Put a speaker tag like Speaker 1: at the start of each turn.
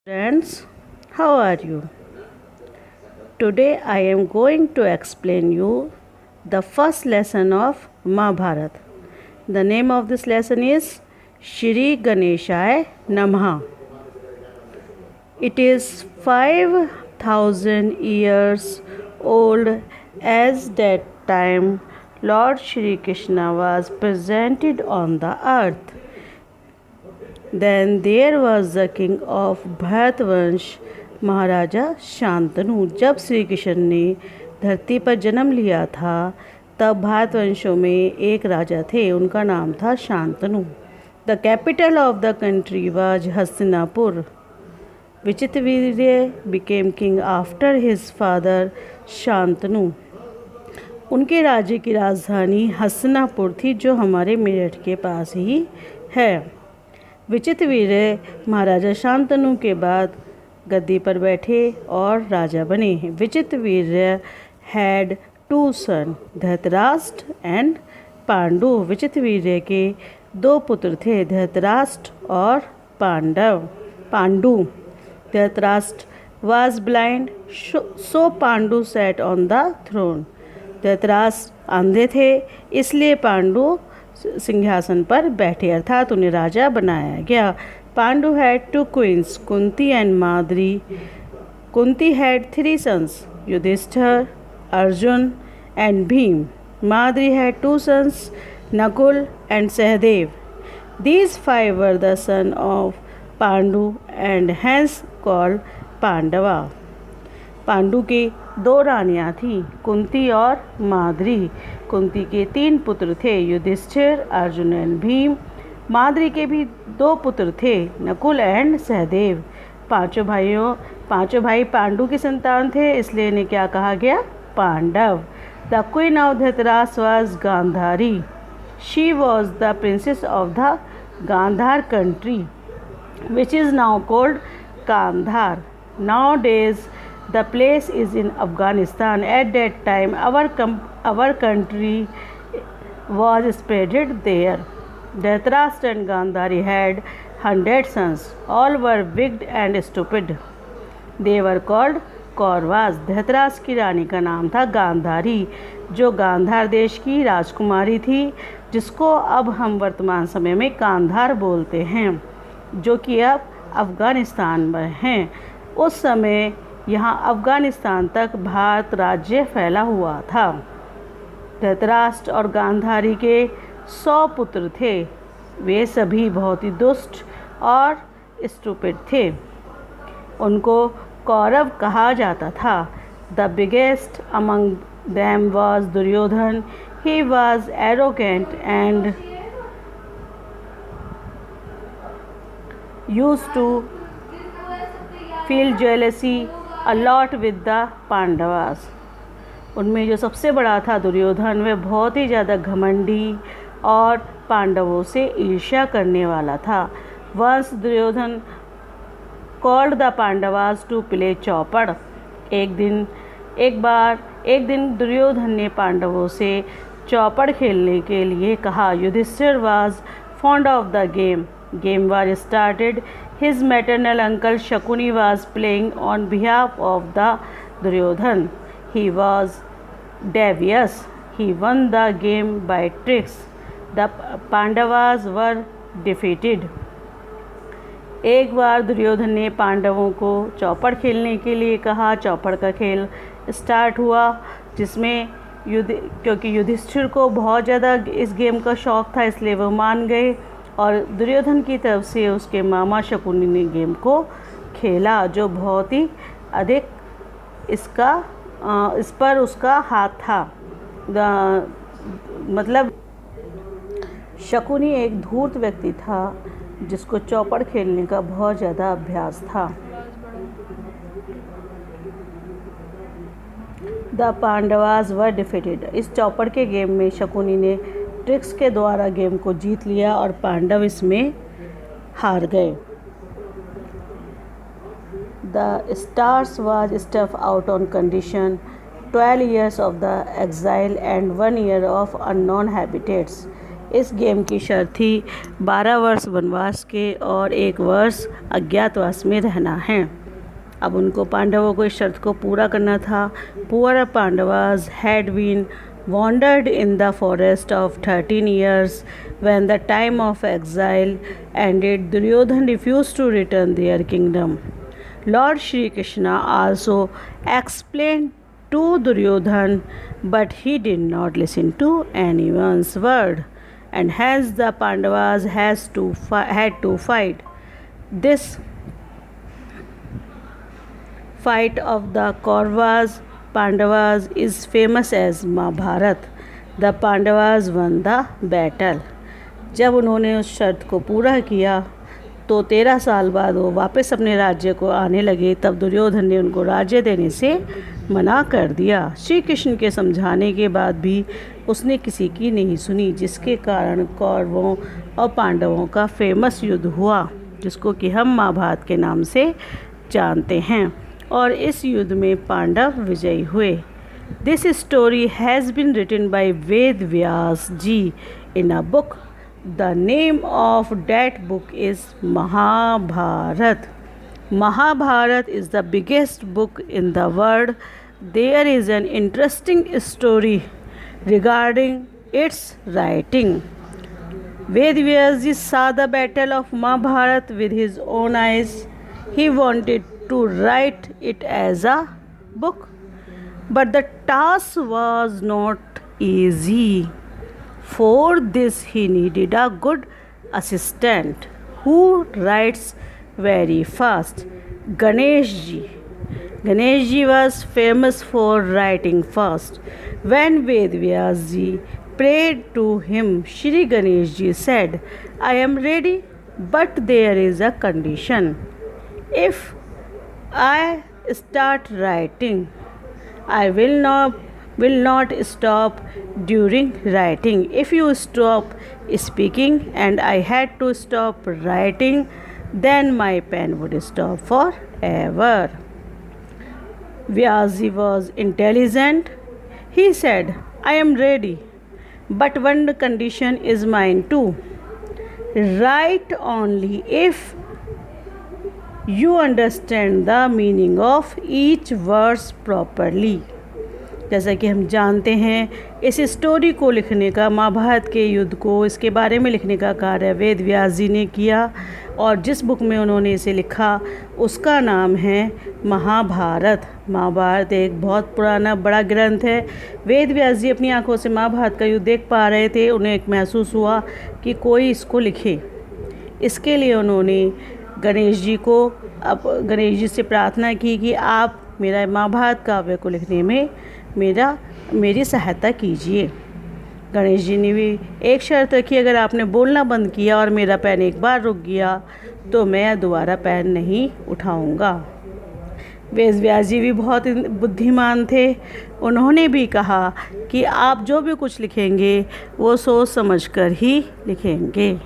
Speaker 1: Friends, how are you? Today I am going to explain you the first lesson of Mahabharata. The name of this lesson is Shri Ganeshaya Namaha. It is 5,000 years old as that time Lord Shri Krishna was presented on the earth. Then there was the king of Bharatvansh, महाराजा शांतनु. जब श्री कृष्ण ने धरती पर जन्म लिया था तब भारतवंशों में एक राजा थे, उनका नाम था Shantanu. The capital of the country was Hastinapur. Vichitravirya became king after his father Shantanu. उनके राज्य की राजधानी हस्तिनापुर थी जो हमारे मेरठ के पास ही है. विचित्रवीर्य महाराजा शांतनु के बाद गद्दी पर बैठे और राजा बने. Vichitravirya had 2 son, Dhritarashtra and Pandu. Vichitravirya के 2 पुत्र थे, धृतराष्ट्र और Pandu. Dhritarashtra was blind, so Pandu sat on the throne. Dhritarashtra अंधे थे, इसलिए पांडु सिंहासन पर बैठे, अर्थात उन्हें राजा बनाया गया. Pandu had 2 queens, Kunti and Madri. Kunti had 3 sons, Yudhishthira, Arjun and Bhim. Madri had 2 sons, Nakul and Sahadev. These 5 were the son of Pandu and hence called पांडवा. पांडु की 2 रानियाँ थीं, कुंती और माद्री. कुंती के 3 पुत्र थे, युधिष्ठिर, अर्जुन एंड भीम. माद्री के भी 2 पुत्र थे, नकुल एंड सहदेव. पांचों भाई पांडु की संतान थे, इसलिए इन्हें क्या कहा गया? Pandav. The queen of Dhritarashtra was Gandhari. She was the princess of the Gandhar country which is now called Kandhar. Nowadays the place is in Afghanistan. At that time our country was spread there. Dhritarashtra and Gandhari had 100 sons. All were wicked and stupid. They were called Kauravas. Dhritarashtra की रानी का नाम था गांधारी, जो गांधार देश की राजकुमारी थी, जिसको अब हम वर्तमान समय में कांधार बोलते हैं, जो कि अब अफ़गानिस्तान में हैं. उस समय यहाँ अफ़गानिस्तान तक भारत राज्य फैला हुआ था. धृतराष्ट्र और गांधारी के 100 पुत्र थे. वे सभी बहुत ही दुष्ट और स्टूपिड थे. उनको कौरव कहा जाता था. The biggest among them was Duryodhan. He was arrogant and used to feel jealousy a lot with the Pandavas. उनमें जो सबसे बड़ा था दुर्योधन, वह बहुत ही ज़्यादा घमंडी और पांडवों से ईर्ष्या करने वाला था. Once Duryodhan called the Pandavas to play chaupar. एक दिन दुर्योधन ने पांडवों से चौपड़ खेलने के लिए कहा. Yudhishthira was fond of the game. Game was started. His maternal uncle Shakuni was playing on behalf of the Duryodhan. He was devious. He won the game by tricks. The Pandavas were defeated. एक बार दुर्योधन ने पांडवों को चौपड़ खेलने के लिए कहा. चौपड़ का खेल स्टार्ट हुआ, जिसमें क्योंकि युधिष्ठिर को बहुत ज़्यादा इस गेम का शौक़ था, इसलिए वह मान गए और दुर्योधन की तरफ से उसके मामा शकुनी ने गेम को खेला, जो बहुत ही अधिक इस पर उसका हाथ था. मतलब शकुनी एक धूर्त व्यक्ति था, जिसको चौपड़ खेलने का बहुत ज़्यादा अभ्यास था. The Pandavas were defeated. इस चौपड़ के गेम में शकुनी ने ट्रिक्स के द्वारा गेम को जीत लिया और पांडव इसमें हार गए. The stars was stuff out on condition. 12 years of the exile and 1 year of unknown habitats. इस गेम की शर्त थी 12 वर्ष वनवास के और 1 वर्ष अज्ञातवास में रहना है। अब उनको पांडवों को इस शर्त को पूरा करना था। Poor Pandavas had been wandered in the forest of 13 years. When the time of exile ended, Duryodhan refused to return their kingdom. Lord Shri Krishna also explained to Duryodhan, but he did not listen to anyone's word, and hence the Pandavas had to fight. This fight of the Kauravas Pandavas is famous as Mahabharata. The Pandavas won the battle. जब उन्होंने उस शर्त को पूरा किया तो 13 साल बाद वो वापस अपने राज्य को आने लगे। तब दुर्योधन ने उनको राज्य देने से मना कर दिया। श्री कृष्ण के समझाने के बाद भी उसने किसी की नहीं सुनी, जिसके कारण कौरवों और पांडवों का फेमस युद्ध हुआ, जिसको कि हम महाभारत के नाम से जानते हैं। और इस युद्ध में पांडव विजयी हुए। This story has been written by Ved Vyas ji in a book. The name of that book is Mahabharat. Mahabharat is the biggest book in the world. There is an interesting story regarding its writing. Ved Vyas ji saw the battle of Mahabharata with his own eyes. He wanted to write it as a book, but the task was not easy. For this he needed a good assistant who writes very fast. Ganesh ji was famous for writing fast. When Ved Vyas ji prayed to him, Shri Ganesh ji said, I am ready, but there is a condition. If I start writing, I will not stop during writing. If you stop speaking and I had to stop writing, then my pen would stop forever. Vyasji was intelligent. He said, I am ready, but one condition is mine too. Write only if you understand the meaning of each verse properly. जैसा कि हम जानते हैं, इस story को लिखने का, महाभारत के युद्ध को, इसके बारे में लिखने का कार्य वेद व्यास जी ने किया, और जिस बुक में उन्होंने इसे लिखा उसका नाम है महाभारत। महाभारत एक बहुत पुराना बड़ा ग्रंथ है। वेद व्यास जी अपनी आंखों से महाभारत का युद्ध देख पा रहे थे। उन्हें एक महसूस हुआ कि कोई इसको लिखे। इसके लिए उन्होंने गणेश जी से प्रार्थना की कि आप मेरा महाभारत काव्य को लिखने में मेरी सहायता कीजिए। गणेश जी ने भी एक शर्त रखी, अगर आपने बोलना बंद किया और मेरा पेन एक बार रुक गया तो मैं दोबारा पेन नहीं उठाऊंगा। वेद व्यास जी भी बहुत बुद्धिमान थे। उन्होंने भी कहा कि आप जो भी कुछ लिखेंगे वो सोच समझकर ही लिखेंगे।